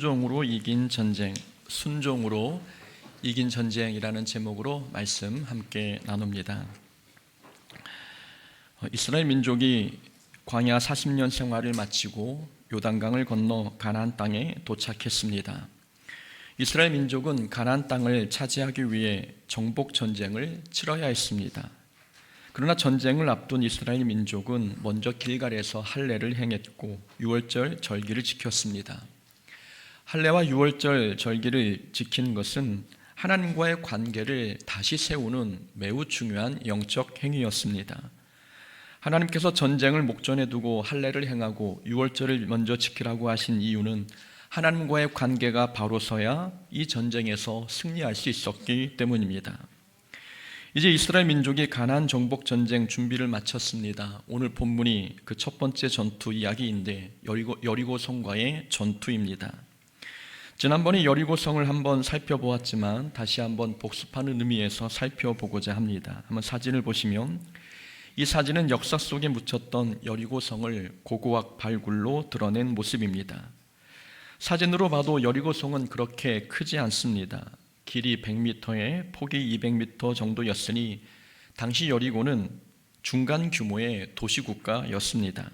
순종으로 이긴 전쟁, 순종으로 이긴 전쟁이라는 제목으로 말씀 함께 나눕니다. 이스라엘 민족이 광야 40년 생활을 마치고 요단강을 건너 가나안 땅에 도착했습니다. 이스라엘 민족은 가나안 땅을 차지하기 위해 정복 전쟁을 치러야 했습니다. 그러나 전쟁을 앞둔 이스라엘 민족은 먼저 길갈에서 할례를 행했고 유월절 절기를 지켰습니다. 할례와 유월절 절기를 지키는 것은 하나님과의 관계를 다시 세우는 매우 중요한 영적 행위였습니다. 하나님께서 전쟁을 목전에 두고 할례를 행하고 유월절을 먼저 지키라고 하신 이유는 하나님과의 관계가 바로 서야 이 전쟁에서 승리할 수 있었기 때문입니다. 이제 이스라엘 민족이 가나안 정복 전쟁 준비를 마쳤습니다. 오늘 본문이 그 첫 번째 전투 이야기인데 여리고성과의 전투입니다. 지난번에 여리고성을 한번 살펴보았지만 다시 한번 복습하는 의미에서 살펴보고자 합니다. 한번 사진을 보시면 이 사진은 역사 속에 묻혔던 여리고성을 고고학 발굴로 드러낸 모습입니다. 사진으로 봐도 여리고성은 그렇게 크지 않습니다. 길이 100m에 폭이 200m 정도였으니 당시 여리고는 중간 규모의 도시국가였습니다.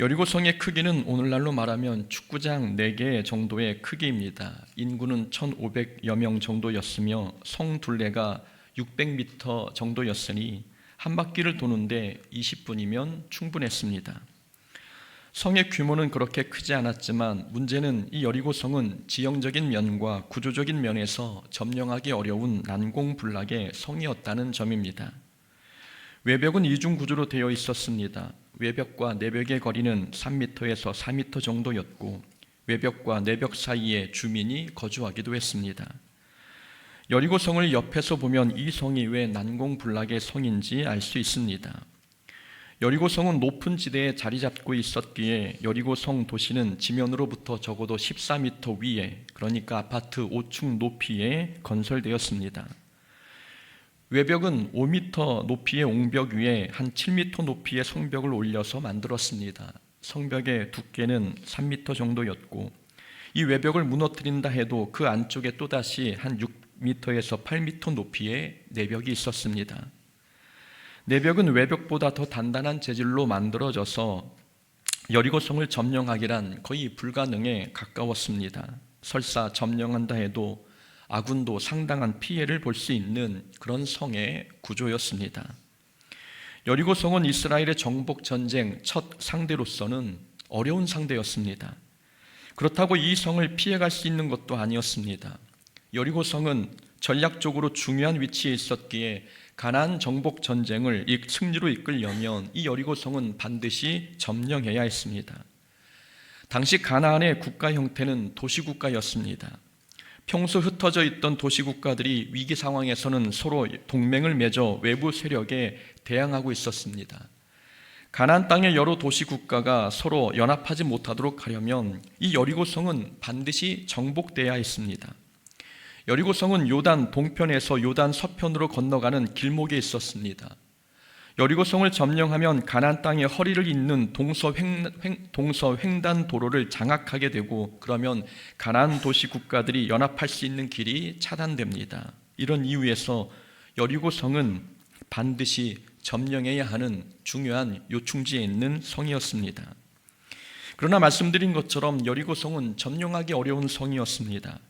여리고성의 크기는 오늘날로 말하면 축구장 4개 정도의 크기입니다. 인구는 1,500여 명 정도였으며 성 둘레가 600m 정도였으니 한 바퀴를 도는데 20분이면 충분했습니다. 성의 규모는 그렇게 크지 않았지만 문제는 이 여리고성은 지형적인 면과 구조적인 면에서 점령하기 어려운 난공불락의 성이었다는 점입니다. 외벽은 이중 구조로 되어 있었습니다. 외벽과 내벽의 거리는 3m에서 4m 정도였고 외벽과 내벽 사이에 주민이 거주하기도 했습니다. 여리고성을 옆에서 보면 이 성이 왜 난공불락의 성인지 알 수 있습니다. 여리고성은 높은 지대에 자리 잡고 있었기에 여리고성 도시는 지면으로부터 적어도 14m 위에, 그러니까 아파트 5층 높이에 건설되었습니다. 외벽은 5m 높이의 옹벽 위에 한 7m 높이의 성벽을 올려서 만들었습니다. 성벽의 두께는 3m 정도였고 이 외벽을 무너뜨린다 해도 그 안쪽에 또다시 한 6m에서 8m 높이의 내벽이 있었습니다. 내벽은 외벽보다 더 단단한 재질로 만들어져서 여리고성을 점령하기란 거의 불가능에 가까웠습니다. 설사 점령한다 해도 아군도 상당한 피해를 볼 수 있는 그런 성의 구조였습니다. 여리고성은 이스라엘의 정복 전쟁 첫 상대로서는 어려운 상대였습니다. 그렇다고 이 성을 피해갈 수 있는 것도 아니었습니다. 여리고성은 전략적으로 중요한 위치에 있었기에 가나안 정복 전쟁을 승리로 이끌려면 이 여리고성은 반드시 점령해야 했습니다. 당시 가나안의 국가 형태는 도시국가였습니다. 평소 흩어져 있던 도시국가들이 위기 상황에서는 서로 동맹을 맺어 외부 세력에 대항하고 있었습니다. 가나안 땅의 여러 도시국가가 서로 연합하지 못하도록 하려면 이 여리고성은 반드시 정복돼야 했습니다. 여리고성은 요단 동편에서 요단 서편으로 건너가는 길목에 있었습니다. 여리고성을 점령하면 가나안 땅의 허리를 잇는 동서횡단 도로를 장악하게 되고 그러면 가나안 도시 국가들이 연합할 수 있는 길이 차단됩니다. 이런 이유에서 여리고성은 반드시 점령해야 하는 중요한 요충지에 있는 성이었습니다. 그러나 말씀드린 것처럼 여리고성은 점령하기 어려운 성이었습니다.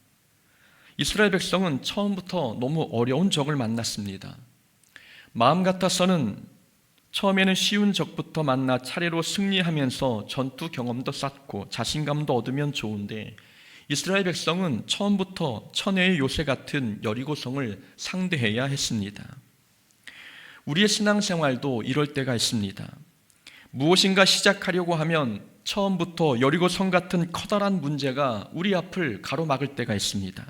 이스라엘 백성은 처음부터 너무 어려운 적을 만났습니다. 마음 같아서는 처음에는 쉬운 적부터 만나 차례로 승리하면서 전투 경험도 쌓고 자신감도 얻으면 좋은데 이스라엘 백성은 처음부터 천혜의 요새 같은 여리고성을 상대해야 했습니다. 우리의 신앙생활도 이럴 때가 있습니다. 무엇인가 시작하려고 하면 처음부터 여리고성 같은 커다란 문제가 우리 앞을 가로막을 때가 있습니다.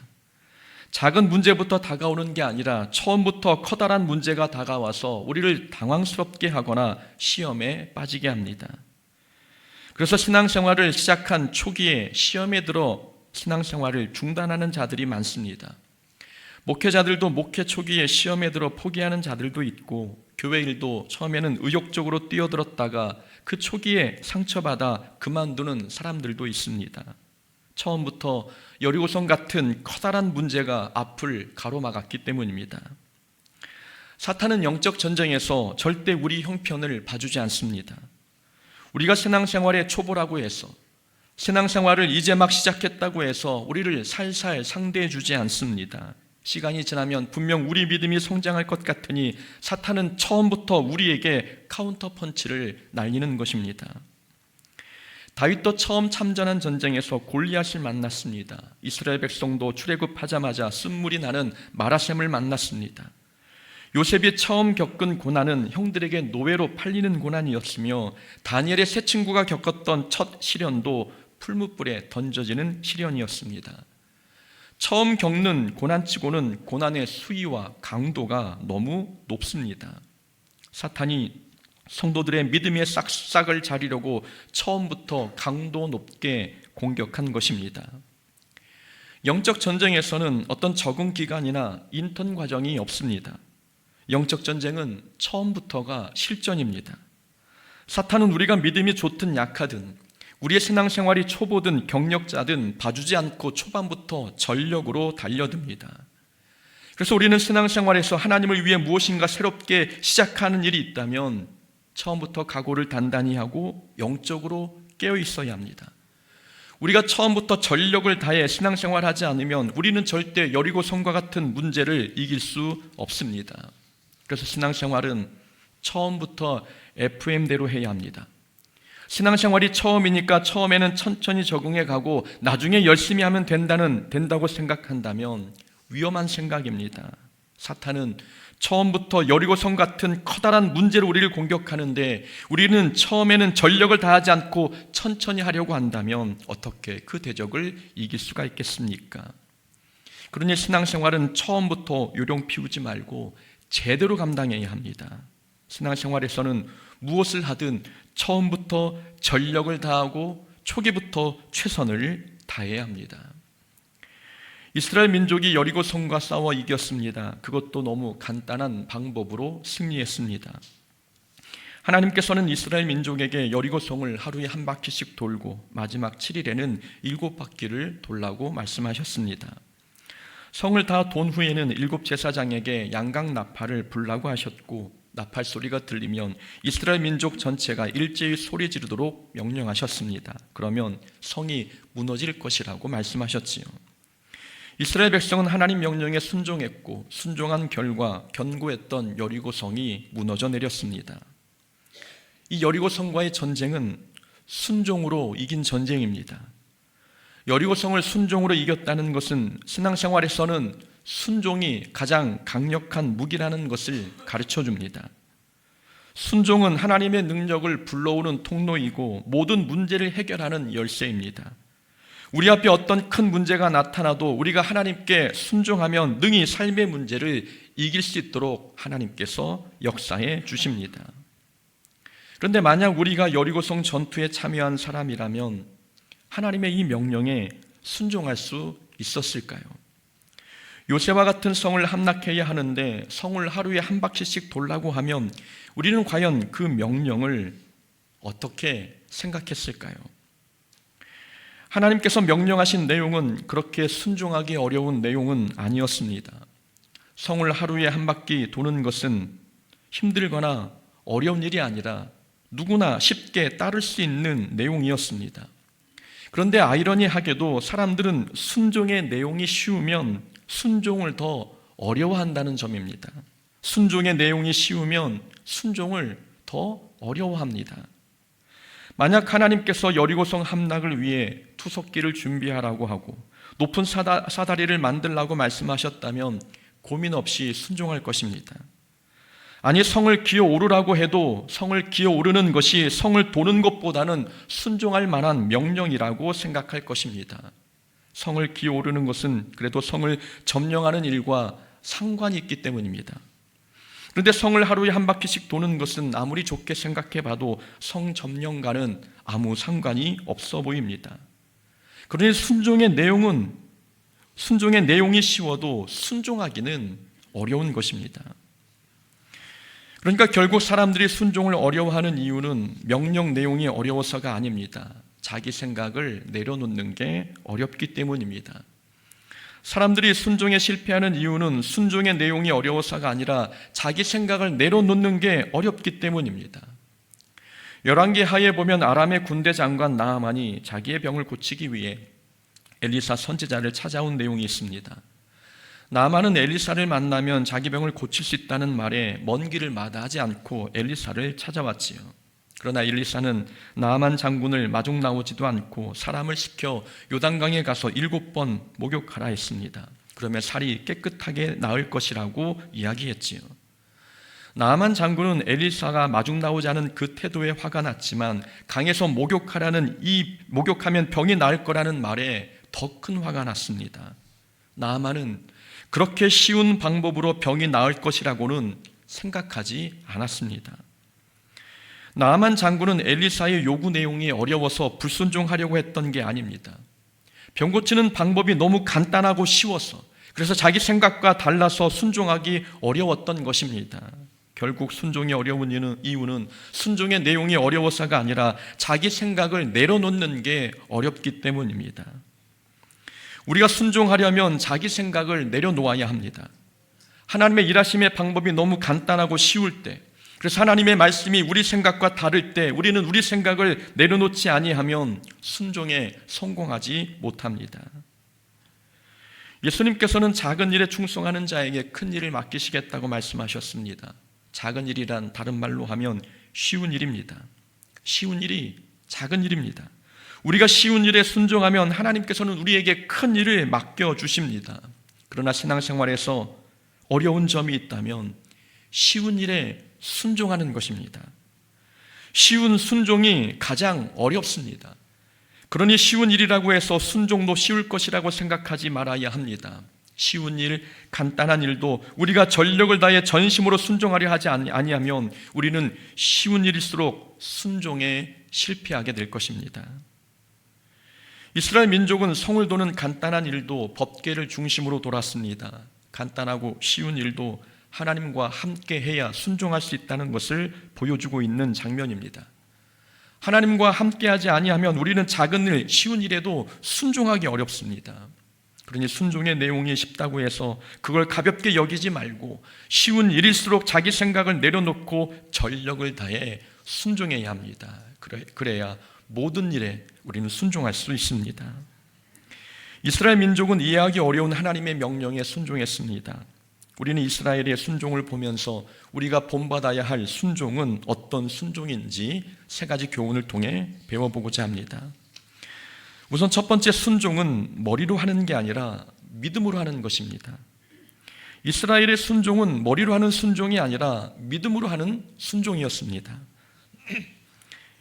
작은 문제부터 다가오는 게 아니라 처음부터 커다란 문제가 다가와서 우리를 당황스럽게 하거나 시험에 빠지게 합니다. 그래서 신앙생활을 시작한 초기에 시험에 들어 신앙생활을 중단하는 자들이 많습니다. 목회자들도 목회 초기에 시험에 들어 포기하는 자들도 있고 교회 일도 처음에는 의욕적으로 뛰어들었다가 그 초기에 상처받아 그만두는 사람들도 있습니다. 처음부터 여리고성 같은 커다란 문제가 앞을 가로막았기 때문입니다. 사탄은 영적 전쟁에서 절대 우리 형편을 봐주지 않습니다. 우리가 신앙생활의 초보라고 해서, 신앙생활을 이제 막 시작했다고 해서 우리를 살살 상대해 주지 않습니다. 시간이 지나면 분명 우리 믿음이 성장할 것 같으니 사탄은 처음부터 우리에게 카운터 펀치를 날리는 것입니다. 다윗도 처음 참전한 전쟁에서 골리앗을 만났습니다. 이스라엘 백성도 출애굽하자마자 쓴물이 나는 마라샘을 만났습니다. 요셉이 처음 겪은 고난은 형들에게 노예로 팔리는 고난이었으며, 다니엘의 세 친구가 겪었던 첫 시련도 풀무불에 던져지는 시련이었습니다. 처음 겪는 고난치고는 고난의 수위와 강도가 너무 높습니다. 사탄이 성도들의 믿음의 싹싹을 자르려고 처음부터 강도 높게 공격한 것입니다. 영적 전쟁에서는 어떤 적응 기간이나 인턴 과정이 없습니다. 영적 전쟁은 처음부터가 실전입니다. 사탄은 우리가 믿음이 좋든 약하든, 우리의 신앙생활이 초보든 경력자든 봐주지 않고 초반부터 전력으로 달려듭니다. 그래서 우리는 신앙생활에서 하나님을 위해 무엇인가 새롭게 시작하는 일이 있다면 처음부터 각오를 단단히 하고 영적으로 깨어 있어야 합니다. 우리가 처음부터 전력을 다해 신앙생활하지 않으면 우리는 절대 여리고성과 같은 문제를 이길 수 없습니다. 그래서 신앙생활은 처음부터 FM대로 해야 합니다. 신앙생활이 처음이니까 처음에는 천천히 적응해 가고 나중에 열심히 하면 된다고 생각한다면 위험한 생각입니다. 사탄은 처음부터 여리고성 같은 커다란 문제로 우리를 공격하는데, 우리는 처음에는 전력을 다하지 않고 천천히 하려고 한다면 어떻게 그 대적을 이길 수가 있겠습니까? 그러니 신앙생활은 처음부터 요령 피우지 말고 제대로 감당해야 합니다. 신앙생활에서는 무엇을 하든 처음부터 전력을 다하고 초기부터 최선을 다해야 합니다. 이스라엘 민족이 여리고성과 싸워 이겼습니다. 그것도 너무 간단한 방법으로 승리했습니다. 하나님께서는 이스라엘 민족에게 여리고성을 하루에 한 바퀴씩 돌고 마지막 7일에는 7바퀴를 돌라고 말씀하셨습니다. 성을 다 돈 후에는 7 제사장에게 양각 나팔을 불라고 하셨고, 나팔 소리가 들리면 이스라엘 민족 전체가 일제히 소리 지르도록 명령하셨습니다. 그러면 성이 무너질 것이라고 말씀하셨지요. 이스라엘 백성은 하나님 명령에 순종했고, 순종한 결과 견고했던 여리고성이 무너져 내렸습니다. 이 여리고성과의 전쟁은 순종으로 이긴 전쟁입니다. 여리고성을 순종으로 이겼다는 것은 신앙생활에서는 순종이 가장 강력한 무기라는 것을 가르쳐 줍니다. 순종은 하나님의 능력을 불러오는 통로이고 모든 문제를 해결하는 열쇠입니다. 우리 앞에 어떤 큰 문제가 나타나도 우리가 하나님께 순종하면 능히 삶의 문제를 이길 수 있도록 하나님께서 역사해 주십니다. 그런데 만약 우리가 여리고성 전투에 참여한 사람이라면 하나님의 이 명령에 순종할 수 있었을까요? 요새와 같은 성을 함락해야 하는데 성을 하루에 한 바퀴씩 돌라고 하면 우리는 과연 그 명령을 어떻게 생각했을까요? 하나님께서 명령하신 내용은 그렇게 순종하기 어려운 내용은 아니었습니다. 성을 하루에 한 바퀴 도는 것은 힘들거나 어려운 일이 아니라 누구나 쉽게 따를 수 있는 내용이었습니다. 그런데 아이러니하게도 사람들은 순종의 내용이 쉬우면 순종을 더 어려워한다는 점입니다. 순종의 내용이 쉬우면 순종을 더 어려워합니다. 만약 하나님께서 여리고성 함락을 위해 투석기를 준비하라고 하고 높은 사다리를 만들라고 말씀하셨다면 고민 없이 순종할 것입니다. 아니, 성을 기어 오르라고 해도 성을 기어 오르는 것이 성을 도는 것보다는 순종할 만한 명령이라고 생각할 것입니다. 성을 기어 오르는 것은 그래도 성을 점령하는 일과 상관이 있기 때문입니다. 그런데 성을 하루에 한 바퀴씩 도는 것은 아무리 좋게 생각해 봐도 성 점령과는 아무 상관이 없어 보입니다. 그러니 순종의 내용이 쉬워도 순종하기는 어려운 것입니다. 그러니까 결국 사람들이 순종을 어려워하는 이유는 명령 내용이 어려워서가 아닙니다. 자기 생각을 내려놓는 게 어렵기 때문입니다. 사람들이 순종에 실패하는 이유는 순종의 내용이 어려워서가 아니라 자기 생각을 내려놓는 게 어렵기 때문입니다. 열왕기 하에 보면 아람의 군대 장관 나아만이 자기의 병을 고치기 위해 엘리사 선지자를 찾아온 내용이 있습니다. 나아만은 엘리사를 만나면 자기 병을 고칠 수 있다는 말에 먼 길을 마다하지 않고 엘리사를 찾아왔지요. 그러나 엘리사는 나아만 장군을 마중 나오지도 않고 사람을 시켜 요단강에 가서 7번 목욕하라 했습니다. 그러면 살이 깨끗하게 나을 것이라고 이야기했지요. 나아만 장군은 엘리사가 마중 나오지 않은 그 태도에 화가 났지만 강에서 목욕하라는 이 목욕하면 병이 나을 거라는 말에 더 큰 화가 났습니다. 나아만은 그렇게 쉬운 방법으로 병이 나을 것이라고는 생각하지 않았습니다. 나아만 장군은 엘리사의 요구 내용이 어려워서 불순종하려고 했던 게 아닙니다. 병 고치는 방법이 너무 간단하고 쉬워서, 그래서 자기 생각과 달라서 순종하기 어려웠던 것입니다. 결국 순종이 어려운 이유는 순종의 내용이 어려워서가 아니라 자기 생각을 내려놓는 게 어렵기 때문입니다. 우리가 순종하려면 자기 생각을 내려놓아야 합니다. 하나님의 일하심의 방법이 너무 간단하고 쉬울 때, 그래서 하나님의 말씀이 우리 생각과 다를 때 우리는 우리 생각을 내려놓지 아니하면 순종에 성공하지 못합니다. 예수님께서는 작은 일에 충성하는 자에게 큰 일을 맡기시겠다고 말씀하셨습니다. 작은 일이란 다른 말로 하면 쉬운 일입니다. 쉬운 일이 작은 일입니다. 우리가 쉬운 일에 순종하면 하나님께서는 우리에게 큰 일을 맡겨주십니다. 그러나 신앙생활에서 어려운 점이 있다면 쉬운 일에 순종하는 것입니다. 쉬운 순종이 가장 어렵습니다. 그러니 쉬운 일이라고 해서 순종도 쉬울 것이라고 생각하지 말아야 합니다. 쉬운 일, 간단한 일도 우리가 전력을 다해 전심으로 순종하려 하지 아니하면 우리는 쉬운 일일수록 순종에 실패하게 될 것입니다. 이스라엘 민족은 성을 도는 간단한 일도 법궤를 중심으로 돌았습니다. 간단하고 쉬운 일도 하나님과 함께 해야 순종할 수 있다는 것을 보여주고 있는 장면입니다. 하나님과 함께하지 아니하면 우리는 작은 일, 쉬운 일에도 순종하기 어렵습니다. 그러니 순종의 내용이 쉽다고 해서 그걸 가볍게 여기지 말고 쉬운 일일수록 자기 생각을 내려놓고 전력을 다해 순종해야 합니다. 그래야 모든 일에 우리는 순종할 수 있습니다. 이스라엘 민족은 이해하기 어려운 하나님의 명령에 순종했습니다. 우리는 이스라엘의 순종을 보면서 우리가 본받아야 할 순종은 어떤 순종인지 3가지 교훈을 통해 배워보고자 합니다. 우선 첫 번째 순종은 머리로 하는 게 아니라 믿음으로 하는 것입니다. 이스라엘의 순종은 머리로 하는 순종이 아니라 믿음으로 하는 순종이었습니다.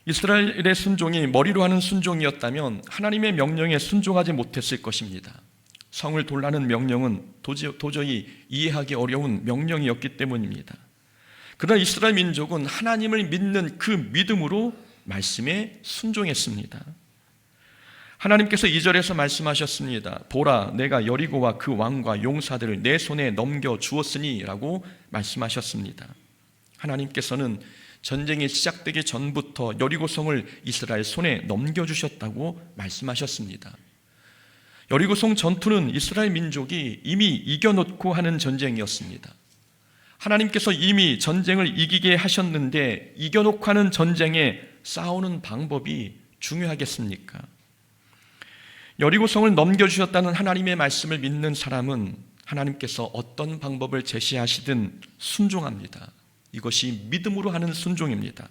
이스라엘의 순종이 머리로 하는 순종이었다면 하나님의 명령에 순종하지 못했을 것입니다. 성을 돌라는 명령은 도저히 이해하기 어려운 명령이었기 때문입니다. 그러나 이스라엘 민족은 하나님을 믿는 그 믿음으로 말씀에 순종했습니다. 하나님께서 2절에서 말씀하셨습니다. 보라, 내가 여리고와 그 왕과 용사들을 내 손에 넘겨주었으니 라고 말씀하셨습니다. 하나님께서는 전쟁이 시작되기 전부터 여리고성을 이스라엘 손에 넘겨주셨다고 말씀하셨습니다. 여리고성 전투는 이스라엘 민족이 이미 이겨놓고 하는 전쟁이었습니다. 하나님께서 이미 전쟁을 이기게 하셨는데 이겨놓고 하는 전쟁에 싸우는 방법이 중요하겠습니까? 여리고성을 넘겨주셨다는 하나님의 말씀을 믿는 사람은 하나님께서 어떤 방법을 제시하시든 순종합니다. 이것이 믿음으로 하는 순종입니다.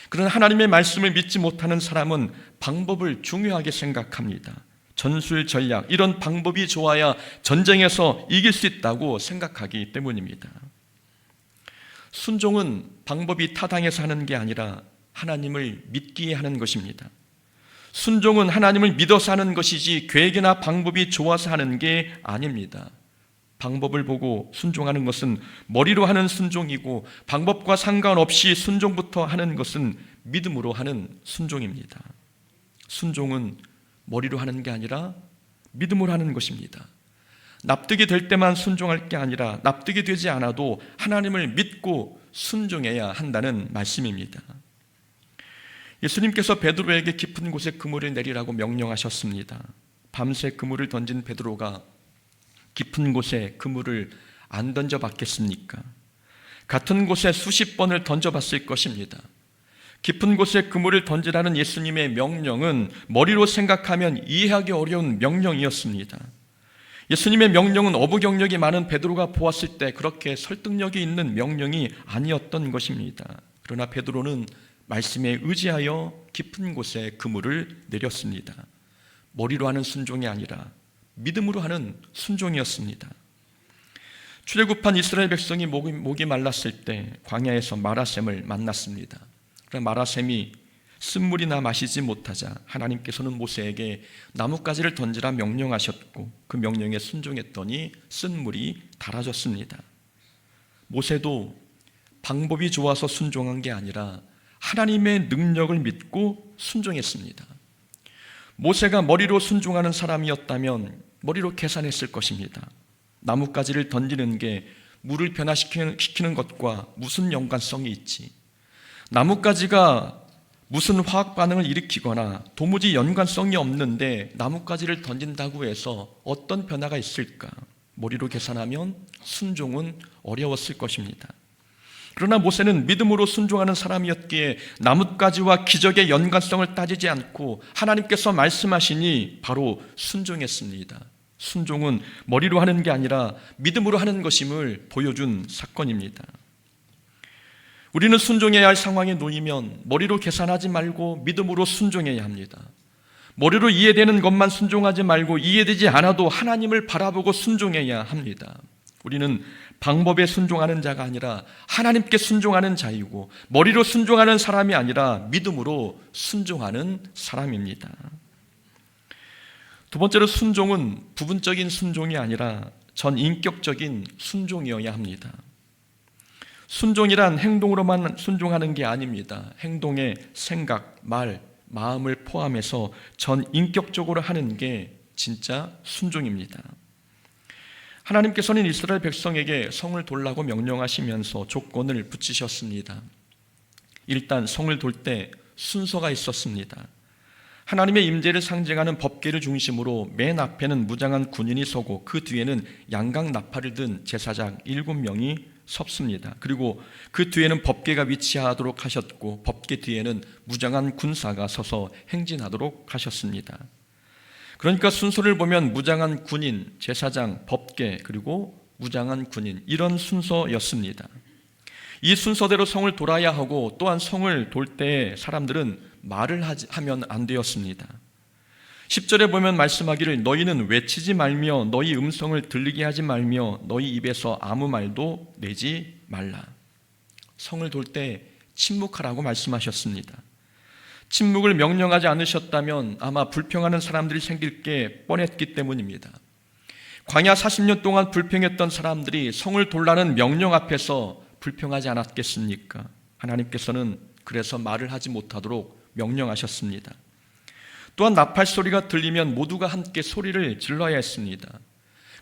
그러나 하나님의 말씀을 믿지 못하는 사람은 방법을 중요하게 생각합니다. 전술 전략, 이런 방법이 좋아야 전쟁에서 이길 수 있다고 생각하기 때문입니다. 순종은 방법이 타당해서 하는 게 아니라 하나님을 믿기에 하는 것입니다. 순종은 하나님을 믿어서 하는 것이지 계획이나 방법이 좋아서 하는 게 아닙니다. 방법을 보고 순종하는 것은 머리로 하는 순종이고 방법과 상관없이 순종부터 하는 것은 믿음으로 하는 순종입니다. 순종은 머리로 하는 게 아니라 믿음으로 하는 것입니다. 납득이 될 때만 순종할 게 아니라 납득이 되지 않아도 하나님을 믿고 순종해야 한다는 말씀입니다. 예수님께서 베드로에게 깊은 곳에 그물을 내리라고 명령하셨습니다. 밤새 그물을 던진 베드로가 깊은 곳에 그물을 안 던져봤겠습니까? 같은 곳에 수십 번을 던져봤을 것입니다. 깊은 곳에 그물을 던지라는 예수님의 명령은 머리로 생각하면 이해하기 어려운 명령이었습니다. 예수님의 명령은 어부 경력이 많은 베드로가 보았을 때 그렇게 설득력이 있는 명령이 아니었던 것입니다. 그러나 베드로는 말씀에 의지하여 깊은 곳에 그물을 내렸습니다. 머리로 하는 순종이 아니라 믿음으로 하는 순종이었습니다. 출애굽한 이스라엘 백성이 목이 말랐을 때 광야에서 마라샘을 만났습니다. 그러나 마라샘이 쓴물이나 마시지 못하자 하나님께서는 모세에게 나뭇가지를 던지라 명령하셨고 그 명령에 순종했더니 쓴물이 달아졌습니다. 모세도 방법이 좋아서 순종한 게 아니라 하나님의 능력을 믿고 순종했습니다. 모세가 머리로 순종하는 사람이었다면 머리로 계산했을 것입니다. 나뭇가지를 던지는 게 물을 변화시키는 것과 무슨 연관성이 있지? 나뭇가지가 무슨 화학 반응을 일으키거나 도무지 연관성이 없는데 나뭇가지를 던진다고 해서 어떤 변화가 있을까? 머리로 계산하면 순종은 어려웠을 것입니다. 그러나 모세는 믿음으로 순종하는 사람이었기에 나뭇가지와 기적의 연관성을 따지지 않고 하나님께서 말씀하시니 바로 순종했습니다. 순종은 머리로 하는 게 아니라 믿음으로 하는 것임을 보여준 사건입니다. 우리는 순종해야 할 상황에 놓이면 머리로 계산하지 말고 믿음으로 순종해야 합니다. 머리로 이해되는 것만 순종하지 말고 이해되지 않아도 하나님을 바라보고 순종해야 합니다. 우리는 방법에 순종하는 자가 아니라 하나님께 순종하는 자이고 머리로 순종하는 사람이 아니라 믿음으로 순종하는 사람입니다. 두 번째로 순종은 부분적인 순종이 아니라 전인격적인 순종이어야 합니다. 순종이란 행동으로만 순종하는 게 아닙니다. 행동에 생각, 말, 마음을 포함해서 전인격적으로 하는 게 진짜 순종입니다. 하나님께서는 이스라엘 백성에게 성을 돌라고 명령하시면서 조건을 붙이셨습니다. 일단 성을 돌 때 순서가 있었습니다. 하나님의 임재를 상징하는 법궤를 중심으로 맨 앞에는 무장한 군인이 서고 그 뒤에는 양각 나팔을 든 제사장 7명이 섰습니다. 그리고 그 뒤에는 법궤가 위치하도록 하셨고 법궤 뒤에는 무장한 군사가 서서 행진하도록 하셨습니다. 그러니까 순서를 보면 무장한 군인, 제사장, 법궤 그리고 무장한 군인 이런 순서였습니다. 이 순서대로 성을 돌아야 하고 또한 성을 돌 때 사람들은 말을 하면 안 되었습니다. 10절에 보면 말씀하기를 너희는 외치지 말며 너희 음성을 들리게 하지 말며 너희 입에서 아무 말도 내지 말라. 성을 돌 때 침묵하라고 말씀하셨습니다. 침묵을 명령하지 않으셨다면 아마 불평하는 사람들이 생길 게 뻔했기 때문입니다. 광야 40년 동안 불평했던 사람들이 성을 돌라는 명령 앞에서 불평하지 않았겠습니까? 하나님께서는 그래서 말을 하지 못하도록 명령하셨습니다. 또한 나팔 소리가 들리면 모두가 함께 소리를 질러야 했습니다.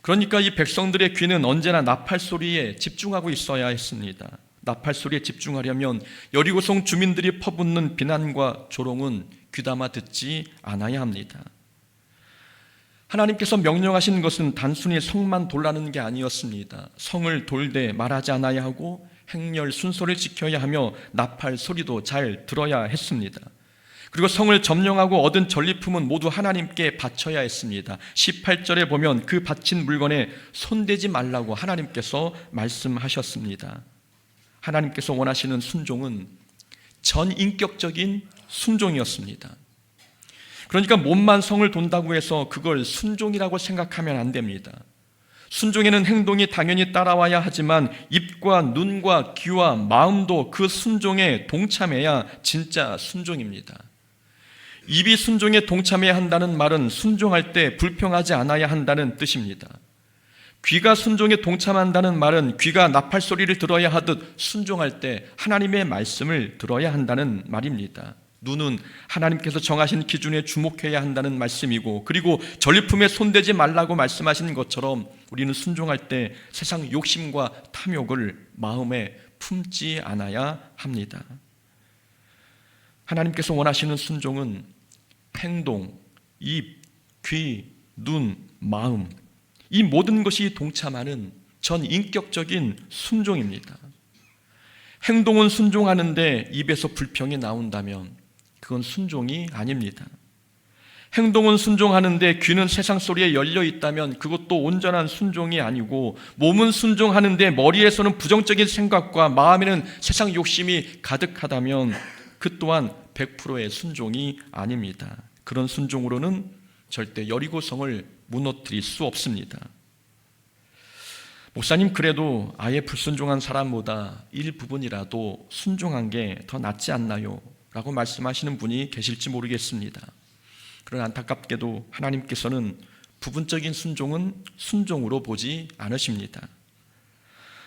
그러니까 이 백성들의 귀는 언제나 나팔 소리에 집중하고 있어야 했습니다. 나팔 소리에 집중하려면 여리고성 주민들이 퍼붓는 비난과 조롱은 귀담아 듣지 않아야 합니다. 하나님께서 명령하신 것은 단순히 성만 돌라는 게 아니었습니다. 성을 돌되 말하지 않아야 하고 행렬 순서를 지켜야 하며 나팔 소리도 잘 들어야 했습니다. 그리고 성을 점령하고 얻은 전리품은 모두 하나님께 바쳐야 했습니다. 18절에 보면 그 바친 물건에 손대지 말라고 하나님께서 말씀하셨습니다. 하나님께서 원하시는 순종은 전인격적인 순종이었습니다. 그러니까 몸만 성을 돈다고 해서 그걸 순종이라고 생각하면 안 됩니다. 순종에는 행동이 당연히 따라와야 하지만 입과 눈과 귀와 마음도 그 순종에 동참해야 진짜 순종입니다. 입이 순종에 동참해야 한다는 말은 순종할 때 불평하지 않아야 한다는 뜻입니다. 귀가 순종에 동참한다는 말은 귀가 나팔 소리를 들어야 하듯 순종할 때 하나님의 말씀을 들어야 한다는 말입니다. 눈은 하나님께서 정하신 기준에 주목해야 한다는 말씀이고 그리고 전리품에 손대지 말라고 말씀하신 것처럼 우리는 순종할 때 세상 욕심과 탐욕을 마음에 품지 않아야 합니다. 하나님께서 원하시는 순종은 행동, 입, 귀, 눈, 마음, 이 모든 것이 동참하는 전 인격적인 순종입니다. 행동은 순종하는데 입에서 불평이 나온다면 그건 순종이 아닙니다. 행동은 순종하는데 귀는 세상 소리에 열려 있다면 그것도 온전한 순종이 아니고, 몸은 순종하는데 머리에서는 부정적인 생각과 마음에는 세상 욕심이 가득하다면 그 또한 100%의 순종이 아닙니다. 그런 순종으로는 절대 여리고성을 무너뜨릴 수 없습니다. 목사님, 그래도 아예 불순종한 사람보다 일부분이라도 순종한 게 더 낫지 않나요? 라고 말씀하시는 분이 계실지 모르겠습니다. 그러나 안타깝게도 하나님께서는 부분적인 순종은 순종으로 보지 않으십니다.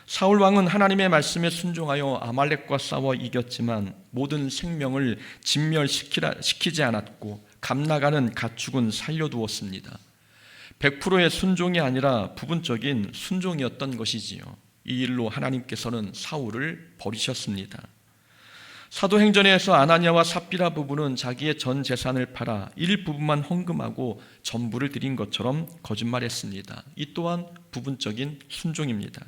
사울 왕은 하나님의 말씀에 순종하여 아말렉과 싸워 이겼지만 모든 생명을 진멸시키지 않았고 감나가는 가축은 살려두었습니다. 100%의 순종이 아니라 부분적인 순종이었던 것이지요. 이 일로 하나님께서는 사울을 버리셨습니다. 사도행전에서 아나니아와 삽비라 부부는 자기의 전 재산을 팔아 일부분만 헌금하고 전부를 드린 것처럼 거짓말했습니다. 이 또한 부분적인 순종입니다.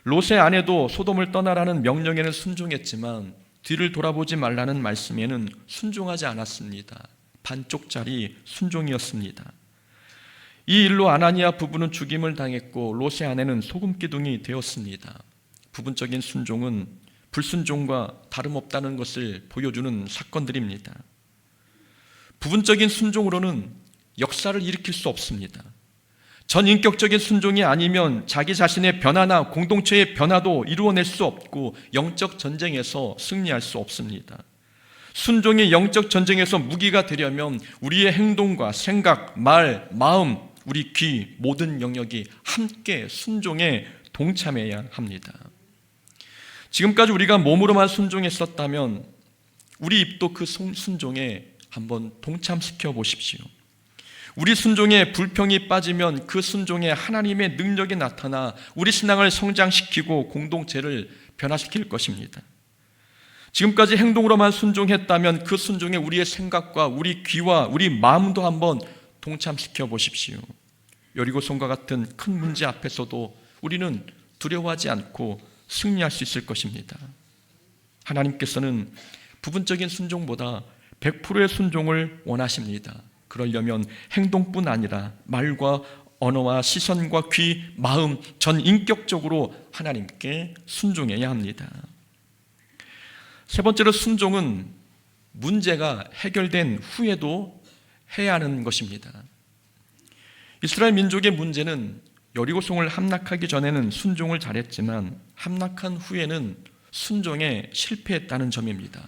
롯의 아내도 소돔을 떠나라는 명령에는 순종했지만 뒤를 돌아보지 말라는 말씀에는 순종하지 않았습니다. 반쪽짜리 순종이었습니다. 이 일로 아나니아 부부는 죽임을 당했고 롯의 아내는 소금기둥이 되었습니다. 부분적인 순종은 불순종과 다름없다는 것을 보여주는 사건들입니다. 부분적인 순종으로는 역사를 일으킬 수 없습니다. 전인격적인 순종이 아니면 자기 자신의 변화나 공동체의 변화도 이루어낼 수 없고 영적 전쟁에서 승리할 수 없습니다. 순종이 영적 전쟁에서 무기가 되려면 우리의 행동과 생각, 말, 마음, 우리 귀, 모든 영역이 함께 순종에 동참해야 합니다. 지금까지 우리가 몸으로만 순종했었다면 우리 입도 그 순종에 한번 동참시켜 보십시오. 우리 순종에 불평이 빠지면 그 순종에 하나님의 능력이 나타나 우리 신앙을 성장시키고 공동체를 변화시킬 것입니다. 지금까지 행동으로만 순종했다면 그 순종에 우리의 생각과 우리 귀와 우리 마음도 한번 동참시켜 보십시오. 여리고성과 같은 큰 문제 앞에서도 우리는 두려워하지 않고 승리할 수 있을 것입니다. 하나님께서는 부분적인 순종보다 100%의 순종을 원하십니다. 그러려면 행동뿐 아니라 말과 언어와 시선과 귀, 마음, 전 인격적으로 하나님께 순종해야 합니다. 세 번째로, 순종은 문제가 해결된 후에도 해야 하는 것입니다. 이스라엘 민족의 문제는 여리고성을 함락하기 전에는 순종을 잘했지만 함락한 후에는 순종에 실패했다는 점입니다.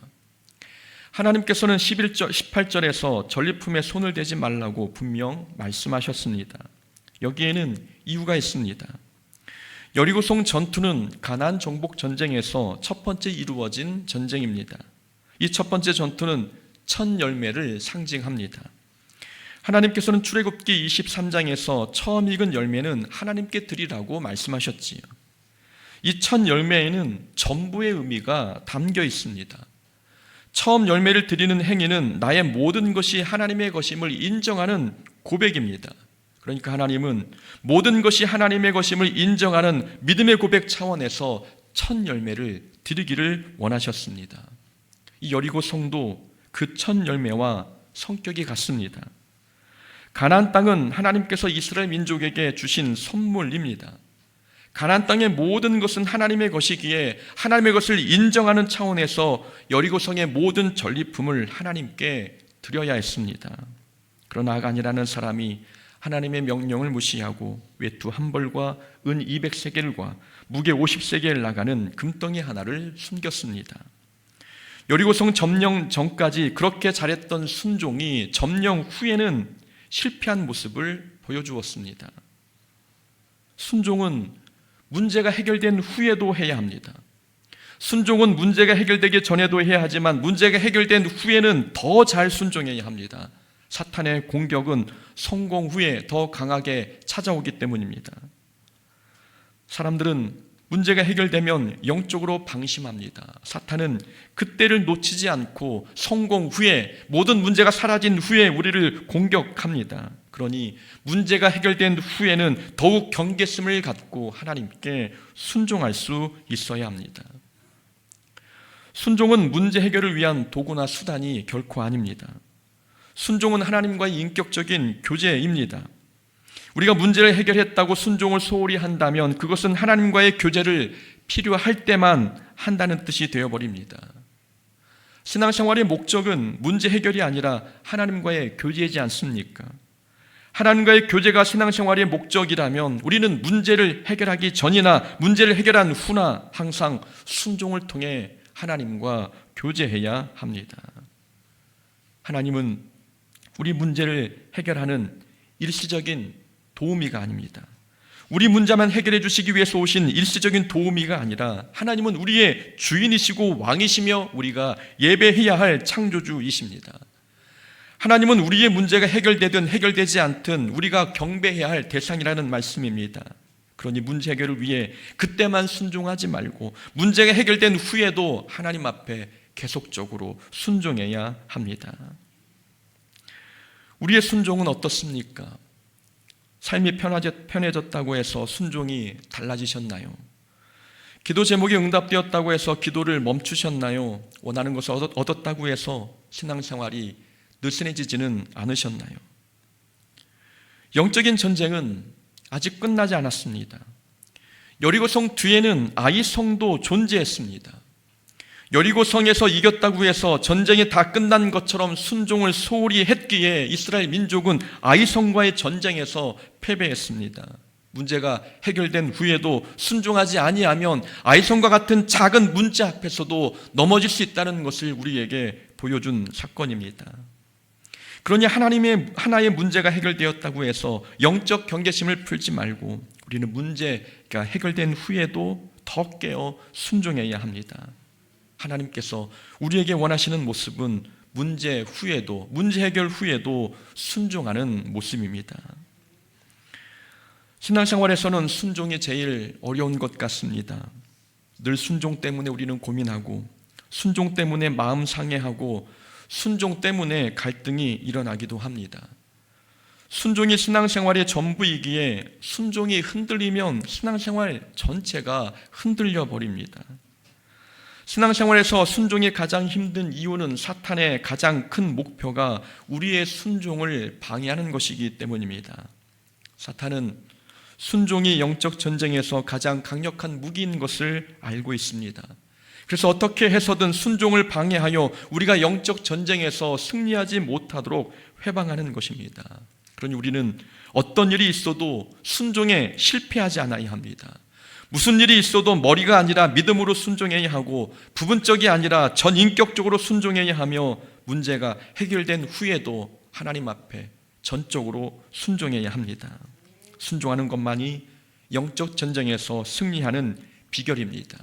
하나님께서는 18절에서 전리품에 손을 대지 말라고 분명 말씀하셨습니다. 여기에는 이유가 있습니다. 여리고성 전투는 가나안 정복 전쟁에서 첫 번째 이루어진 전쟁입니다. 이 첫 번째 전투는 첫 열매를 상징합니다. 하나님께서는 출애굽기 23장에서 처음 익은 열매는 하나님께 드리라고 말씀하셨지요. 이 첫 열매에는 전부의 의미가 담겨 있습니다. 처음 열매를 드리는 행위는 나의 모든 것이 하나님의 것임을 인정하는 고백입니다. 그러니까 하나님은 모든 것이 하나님의 것임을 인정하는 믿음의 고백 차원에서 첫 열매를 드리기를 원하셨습니다. 이 여리고 성도 그 첫 열매와 성격이 같습니다. 가나안 땅은 하나님께서 이스라엘 민족에게 주신 선물입니다. 가나안 땅의 모든 것은 하나님의 것이기에 하나님의 것을 인정하는 차원에서 여리고성의 모든 전리품을 하나님께 드려야 했습니다. 그러나 아간이라는 사람이 하나님의 명령을 무시하고 외투 한 벌과 은 200세겔과 무게 50세겔 나가는 금덩이 하나를 숨겼습니다. 여리고성 점령 전까지 그렇게 잘했던 순종이 점령 후에는 실패한 모습을 보여주었습니다. 순종은 문제가 해결된 후에도 해야 합니다. 순종은 문제가 해결되기 전에도 해야 하지만 문제가 해결된 후에는 더 잘 순종해야 합니다. 사탄의 공격은 성공 후에 더 강하게 찾아오기 때문입니다. 사람들은 문제가 해결되면 영적으로 방심합니다. 사탄은 그때를 놓치지 않고 성공 후에, 모든 문제가 사라진 후에 우리를 공격합니다. 그러니 문제가 해결된 후에는 더욱 경계심을 갖고 하나님께 순종할 수 있어야 합니다. 순종은 문제 해결을 위한 도구나 수단이 결코 아닙니다. 순종은 하나님과의 인격적인 교제입니다. 우리가 문제를 해결했다고 순종을 소홀히 한다면 그것은 하나님과의 교제를 필요할 때만 한다는 뜻이 되어버립니다. 신앙생활의 목적은 문제 해결이 아니라 하나님과의 교제이지 않습니까? 하나님과의 교제가 신앙생활의 목적이라면 우리는 문제를 해결하기 전이나 문제를 해결한 후나 항상 순종을 통해 하나님과 교제해야 합니다. 하나님은 우리 문제를 해결하는 일시적인 도우미가 아닙니다. 우리 문제만 해결해 주시기 위해서 오신 일시적인 도우미가 아니라 하나님은 우리의 주인이시고 왕이시며 우리가 예배해야 할 창조주이십니다. 하나님은 우리의 문제가 해결되든 해결되지 않든 우리가 경배해야 할 대상이라는 말씀입니다. 그러니 문제 해결을 위해 그때만 순종하지 말고 문제가 해결된 후에도 하나님 앞에 계속적으로 순종해야 합니다. 우리의 순종은 어떻습니까? 삶이 편해졌다고 해서 순종이 달라지셨나요? 기도 제목이 응답되었다고 해서 기도를 멈추셨나요? 원하는 것을 얻었다고 해서 신앙생활이 느슨해지지는 않으셨나요? 영적인 전쟁은 아직 끝나지 않았습니다. 여리고성 뒤에는 아이성도 존재했습니다. 여리고성에서 이겼다고 해서 전쟁이 다 끝난 것처럼 순종을 소홀히 했기에 이스라엘 민족은 아이성과의 전쟁에서 패배했습니다. 문제가 해결된 후에도 순종하지 아니하면 아이성과 같은 작은 문제 앞에서도 넘어질 수 있다는 것을 우리에게 보여준 사건입니다. 그러니 하나의 문제가 해결되었다고 해서 영적 경계심을 풀지 말고 우리는 문제가 해결된 후에도 더 깨어 순종해야 합니다. 하나님께서 우리에게 원하시는 모습은 문제 해결 후에도 순종하는 모습입니다. 신앙생활에서는 순종이 제일 어려운 것 같습니다. 늘 순종 때문에 우리는 고민하고 순종 때문에 마음 상해하고 순종 때문에 갈등이 일어나기도 합니다. 순종이 신앙생활의 전부이기에 순종이 흔들리면 신앙생활 전체가 흔들려 버립니다. 신앙생활에서 순종이 가장 힘든 이유는 사탄의 가장 큰 목표가 우리의 순종을 방해하는 것이기 때문입니다. 사탄은 순종이 영적 전쟁에서 가장 강력한 무기인 것을 알고 있습니다. 그래서 어떻게 해서든 순종을 방해하여 우리가 영적 전쟁에서 승리하지 못하도록 회방하는 것입니다. 그러니 우리는 어떤 일이 있어도 순종에 실패하지 않아야 합니다. 무슨 일이 있어도 머리가 아니라 믿음으로 순종해야 하고 부분적이 아니라 전인격적으로 순종해야 하며 문제가 해결된 후에도 하나님 앞에 전적으로 순종해야 합니다. 순종하는 것만이 영적 전쟁에서 승리하는 비결입니다.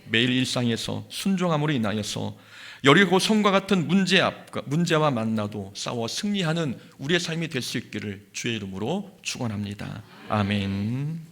매일 일상에서 순종함으로 인하여서 여리고성과 같은 문제와 만나도 싸워 승리하는 우리의 삶이 될 수 있기를 주의 이름으로 축원합니다. 아멘.